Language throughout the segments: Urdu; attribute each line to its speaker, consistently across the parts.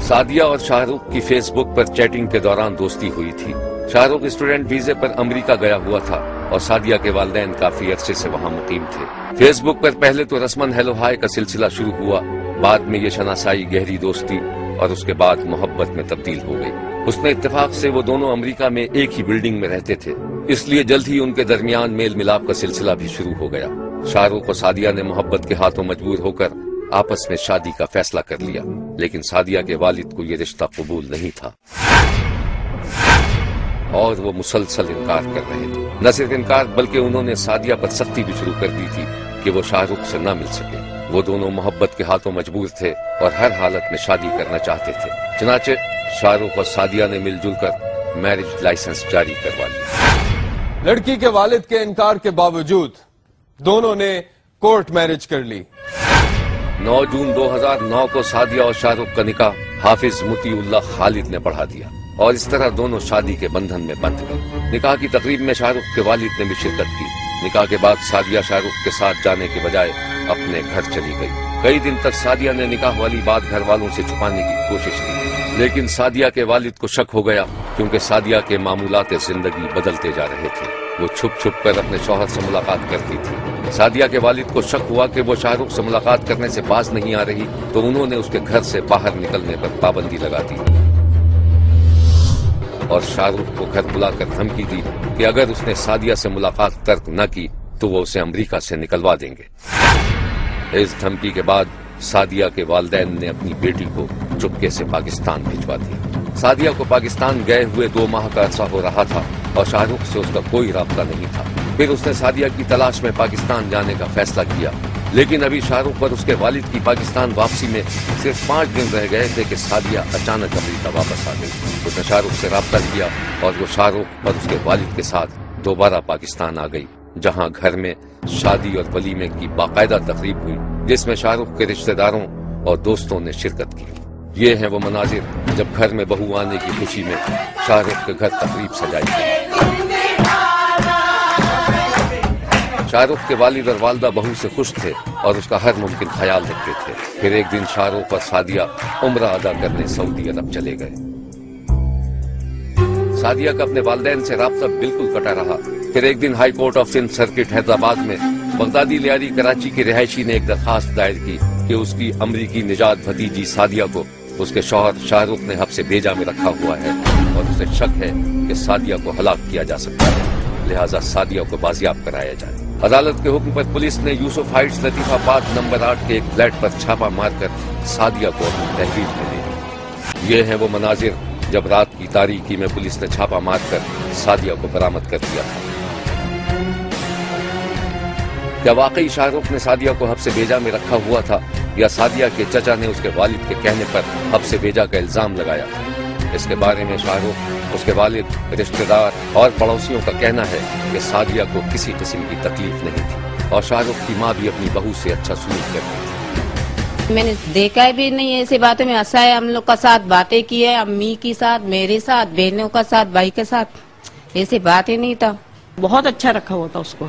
Speaker 1: سعدیہ اور شاہ رخ کی فیس بک پر چیٹنگ کے دوران دوستی ہوئی تھی۔ شاہ رخ اسٹوڈنٹ ویزے پر امریکہ گیا ہوا تھا اور سعدیہ کے والدین کافی عرصے سے وہاں مقیم تھے۔ فیس بک پر پہلے تو رسمن ہیلو ہائی کا سلسلہ شروع ہوا، بعد میں یہ شناسائی، گہری دوستی اور اس کے بعد محبت میں تبدیل ہو گئی۔ حسن اتفاق سے وہ دونوں امریکہ میں ایک ہی بلڈنگ میں رہتے تھے، اس لیے جلد ہی ان کے درمیان میل ملاپ کا سلسلہ بھی شروع ہو گیا۔ شاہ رخ اور سعدیہ نے محبت کے ہاتھوں مجبور ہو کر آپس میں شادی کا فیصلہ کر لیا، لیکن سعدیہ کے والد کو یہ رشتہ قبول نہیں تھا اور وہ مسلسل انکار کر رہے تھے۔ نہ صرف انکار بلکہ انہوں نے سعدیہ پر سختی بھی شروع کر دی تھی کہ وہ شاہ رخ سے نہ مل سکے۔ وہ دونوں محبت کے ہاتھوں مجبور تھے اور ہر حالت میں شادی کرنا چاہتے تھے، چنانچہ شاہ رخ اور سعدیہ نے مل جل کر میرج لائسنس جاری کروا لیا۔
Speaker 2: لڑکی کے والد کے انکار کے باوجود دونوں نے کورٹ میرج کر لی۔
Speaker 1: 9 جون 2009 کو سعدیہ اور شاہ رخ کا نکاح حافظ مطیع اللہ خالد نے پڑھا دیا اور اس طرح دونوں شادی کے بندھن میں بندھ گئے۔ نکاح کی تقریب میں شاہ رخ کے والد نے بھی شرکت کی۔ نکاح کے بعد سعدیہ شاہ رخ کے ساتھ جانے کے بجائے اپنے گھر چلی گئی۔ کئی دن تک سعدیہ نے نکاح والی بات گھر والوں سے چھپانے کی کوشش کی، لیکن سعدیہ کے والد کو شک ہو گیا کیونکہ سعدیہ کے معمولات زندگی بدلتے جا رہے تھے۔ وہ چھپ چھپ کر اپنے شوہر سے ملاقات کرتی تھی۔ سعدیہ کے والد کو شک ہوا کہ وہ شاہ رخ سے ملاقات کرنے سے باز نہیں آ رہی، تو انہوں نے اس کے گھر سے باہر نکلنے پر پابندی لگا دی اور شاہ رخ کو گھر بلا کر دھمکی دی کہ اگر اس نے سعدیہ سے ملاقات ترک نہ کی تو وہ اسے امریکہ سے نکلوا دیں گے۔ اس دھمکی کے بعد سعدیہ کے والدین نے اپنی بیٹی کو چپکے سے پاکستان بھجوا دیا۔ سعدیہ کو پاکستان گئے ہوئے 2 ماہ کا عرصہ ہو رہا تھا اور شاہ رخ سے اس کا کوئی رابطہ نہیں تھا۔ پھر اس نے سعدیہ کی تلاش میں پاکستان جانے کا فیصلہ کیا، لیکن ابھی شاہ رخ اور اس کے والد کی پاکستان واپسی میں صرف 5 دن رہ گئے تھے کہ سعدیہ اچانک امریکہ واپس آ گئی۔ اس نے شاہ رخ سے رابطہ کیا اور وہ شاہ رخ اور اس کے والد کے ساتھ دوبارہ پاکستان آ گئی، جہاں گھر میں شادی اور ولیمے کی باقاعدہ تقریب ہوئی جس میں شاہ رخ کے رشتہ داروں اور دوستوں نے شرکت کی۔ یہ ہیں وہ مناظر جب گھر میں بہو آنے کی خوشی میں شاہ رخ کے گھر تقریب سجائی گئی۔ شاہ رخ کے والد اور والدہ بہو سے خوش تھے اور اس کا ہر ممکن خیال رکھتے تھے۔ پھر ایک دن شاہ رخ اور سعدیہ عمرہ ادا کرنے سعودی عرب چلے گئے۔ سعدیہ کا اپنے والدین سے رابطہ بالکل کٹا رہا۔ پھر ایک دن high court of Sindh circuit Hyderabad میں بغدادی لیاری کراچی کی رہائشی نے ایک درخواست دائر کی کہ اس کی امریکی نژاد بھتیجی سعدیہ کو اس کے شوہر شاہ رخ نے حبس بیجا میں رکھا ہوا ہے اور اسے شک ہے کہ سعدیہ کو ہلاک کیا جا سکتا ہے، لہٰذا سعدیہ کو بازیاب کرایا جائے۔ عدالت کے حکم پر پولیس نے یوسف ہائٹس لطیف آباد نمبر 8 کے ایک فلیٹ پر چھاپہ مار کر سعدیہ کو اپنی تحویل میں لے لی۔ یہ ہیں وہ مناظر جب رات کی تاریکی میں پولیس نے چھاپہ مار کر سعدیہ کو برآمد کر دیا تھا۔ کیا واقعی شاہ رخ نے سعدیہ کو حبس بیجا میں رکھا ہوا تھا یا سعدیہ کے چچا نے اس کے والد کے کہنے پر حبس بیجا کا الزام لگایا؟ اس کے بارے میں شاہ رخ، اس کے والد، رشتہ دار اور پڑوسیوں کا کہنا ہے کہ سعدیہ کو کسی قسم کی تکلیف نہیں تھی اور شاہ رخ کی ماں بھی اپنی بہو سے اچھا سلوک کرتی تھی۔
Speaker 3: میں نے دیکھا بھی نہیں ایسی باتیں میں، ہنسا ہے ہم لوگ کا ساتھ، باتیں کی ہے امی کے ساتھ، میرے ساتھ، بہنوں کا ساتھ، بھائی کے ساتھ، ایسی بات ہی نہیں تھا۔
Speaker 4: بہت اچھا رکھا ہوا تھا اس کو،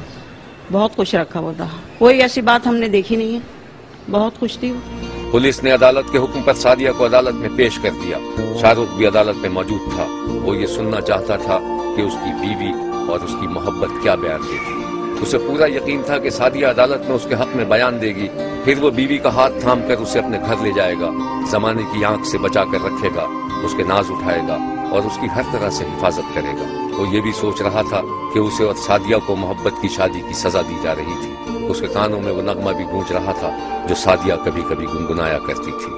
Speaker 4: بہت خوش رکھا ہوا تھا، کوئی ایسی بات ہم نے دیکھی نہیں ہے، بہت خوش تھی وہ۔
Speaker 1: پولیس نے عدالت کے حکم پر سعدیہ کو عدالت میں پیش کر دیا۔ شاہ رخ بھی عدالت میں موجود تھا۔ وہ یہ سننا چاہتا تھا کہ اس کی بیوی اور اس کی محبت کیا بیان دیتی۔ اسے پورا یقین تھا کہ سعدیہ عدالت میں اس کے حق میں بیان دے گی، پھر وہ بیوی کا ہاتھ تھام کر اسے اپنے گھر لے جائے گا، زمانے کی آنکھ سے بچا کر رکھے گا، اس کے ناز اٹھائے گا اور اس کی ہر طرح سے حفاظت کرے گا۔ وہ یہ بھی سوچ رہا تھا کہ اسے اور سعدیہ کو محبت کی شادی کی سزا دی جا رہی تھی۔ اس کے کانوں میں وہ نغمہ بھی گونج رہا تھا جو سعدیہ کبھی کبھی گنگنایا کرتی تھی۔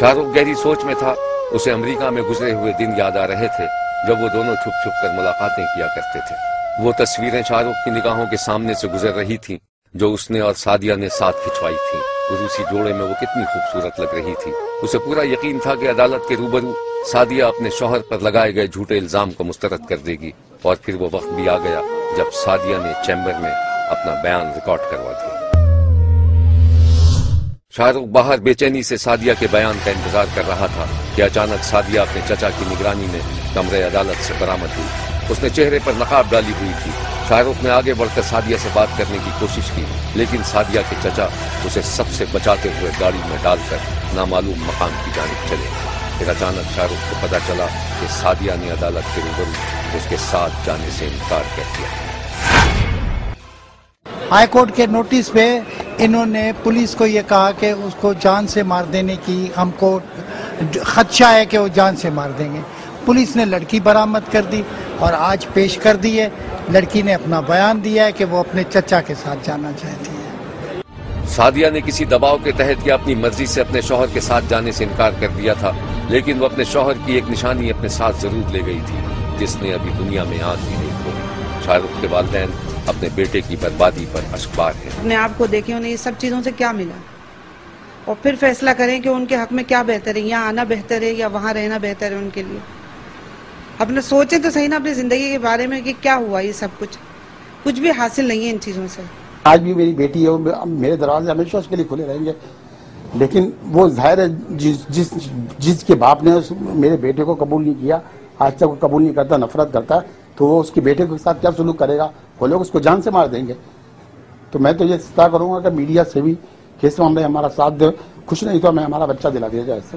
Speaker 1: شاہ رخ گہری سوچ میں تھا۔ اسے امریکہ میں گزرے ہوئے دن یاد آ رہے تھے جب وہ دونوں چھپ چھپ کر ملاقاتیں کیا کرتے تھے۔ وہ تصویریں شاہ رخ کی نگاہوں کے سامنے سے گزر رہی تھیں جو اس نے اور سعدیہ نے ساتھ کھنچوائی تھی۔ روسی جوڑے میں وہ کتنی خوبصورت لگ رہی تھی۔ اسے پورا یقین تھا کہ عدالت کے روبرو سعدیہ اپنے شوہر پر لگائے گئے جھوٹے الزام کو مسترد کر دے گی، اور پھر وہ وقت بھی آ گیا جب سعدیہ نے چیمبر میں اپنا بیان ریکارڈ کروا دیا۔ شاہ رخ باہر بے چینی سے سعدیہ کے بیان کا انتظار کر رہا تھا کہ اچانک سعدیہ اپنے چچا کی نگرانی میں کمرے عدالت سے برآمد ہوئی۔ اس نے چہرے پر نقاب ڈالی ہوئی تھی۔ شاہ رخ نے آگے بڑھ کر سعدیہ سے بات کرنے کی کوشش کی، لیکن سعدیہ کے چچا اسے سب سے بچاتے ہوئے گاڑی میں ڈال کر نامعلوم مقام کی جانب چلے۔ پھر اچانک شاہ رخ کو پتہ چلا کہ سعدیہ نے عدالت کے روبرو اس کے ساتھ جانے سے انکار کر دیا۔
Speaker 5: ہائی کورٹ کے نوٹس پہ انہوں نے پولیس کو یہ کہا کہ اس کو جان سے مار دینے کی ہم کو خدشہ ہے کہ وہ جان سے مار دیں گے۔ پولیس نے لڑکی برآمد کر دی اور آج پیش کر دی ہے۔ لڑکی نے اپنا بیان دیا ہے کہ وہ اپنے چچا کے ساتھ جانا چاہتی ہے۔
Speaker 1: سعدیہ نے کسی دباؤ کے تحت یا اپنی مرضی سے اپنے شوہر کے ساتھ جانے سے انکار کر دیا تھا، لیکن وہ اپنے شوہر کی ایک نشانی اپنے ساتھ ضرور لے گئی تھی جس نے ابھی دنیا میں آنکھ بھی نہیں کھولی۔ شاہ رخ کے والدین اپنے بیٹے کی بربادی پر اشکبار ہیں۔
Speaker 6: اپنے آپ کو دیکھیں انہیں یہ سب چیزوں سے کیا ملا، اور پھر فیصلہ کریں کہ ان کے حق میں کیا بہتر ہے، یہاں آنا بہتر ہے یا وہاں رہنا بہتر ہے ان کے لیے۔ اپنے سوچیں تو صحیح نا اپنی زندگی کے بارے میں کہ کیا ہوا، یہ سب کچھ بھی حاصل نہیں ہے ان چیزوں سے۔
Speaker 7: آج بھی میری بیٹی ہے، میرے دروازے ہمیشہ اس کے لیے کھلے رہیں گے، لیکن وہ ظاہر ہے جس کے باپ نے میرے بیٹے کو قبول نہیں کیا، آج تک وہ قبول نہیں کرتا، نفرت کرتا ہے، تو وہ اس کے بیٹے کے ساتھ کیا سلوک کرے گا؟ وہ لوگ اس کو جان سے مار دیں گے۔ تو میں تو یہ استدعا کروں گا کہ میڈیا سے بھی کہ اس معاملے ہمارا ساتھ دے، کچھ نہیں تو ہمیں ہمارا بچہ دلا دیا جائے اس سے،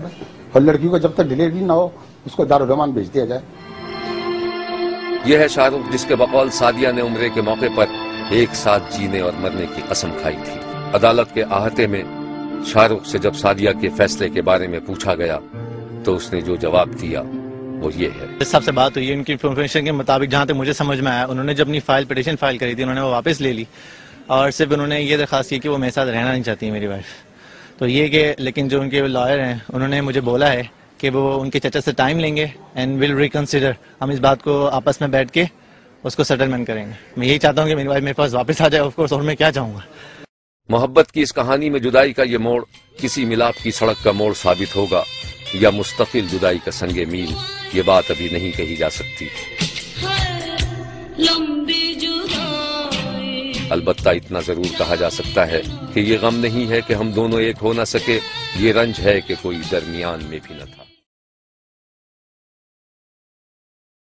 Speaker 7: اور لڑکی کو جب تک ڈلیوری نہ ہو اس کو دارالرحمان بھیج دیا جائے۔
Speaker 1: یہ ہے شاہ رخ جس کے بقول سعدیہ نے عمرے کے موقع پر ایک ساتھ جینے اور مرنے کی قسم کھائی تھی۔ عدالت کے احاطے میں شاہ رخ سے جب سعدیہ کے فیصلے کے بارے میں پوچھا گیا تو اس نے جو جواب دیا وہ یہ ہے۔
Speaker 8: سب سے بات ہوئی ان کی انفارمیشن کے مطابق، جہاں تک مجھے سمجھ میں آیا، انہوں نے جب اپنی پٹیشن فائل کری تھی انہوں نے وہ واپس لے لی، اور صرف انہوں نے یہ درخواست کی کہ وہ میرے ساتھ رہنا نہیں چاہتی میری وائف۔ تو یہ کہ لیکن جو ان کے لائر ہیں انہوں نے مجھے بولا ہے کہ وہ ان کے چچا سے ٹائم لیں گے اینڈ ول ریکنسیڈر، ہم اس بات کو آپس میں بیٹھ کے اس کو سیٹلمنٹ کریں گے۔ میں یہی چاہتا ہوں کہ میری وائف میرے پاس واپس آ جائے آف کورس، اور میں کیا چاہوں گا۔
Speaker 1: محبت کی اس کہانی میں جدائی کا یہ موڑ کسی ملاپ کی سڑک کا موڑ ثابت ہوگا یا مستقل جدائی کا سنگ میل، یہ بات ابھی نہیں کہی جا سکتی۔ البتہ اتنا ضرور کہا جا سکتا ہے کہ یہ غم نہیں ہے کہ ہم دونوں ایک ہو نہ سکے، یہ رنج ہے کہ کوئی درمیان میں بھی نہ تھا۔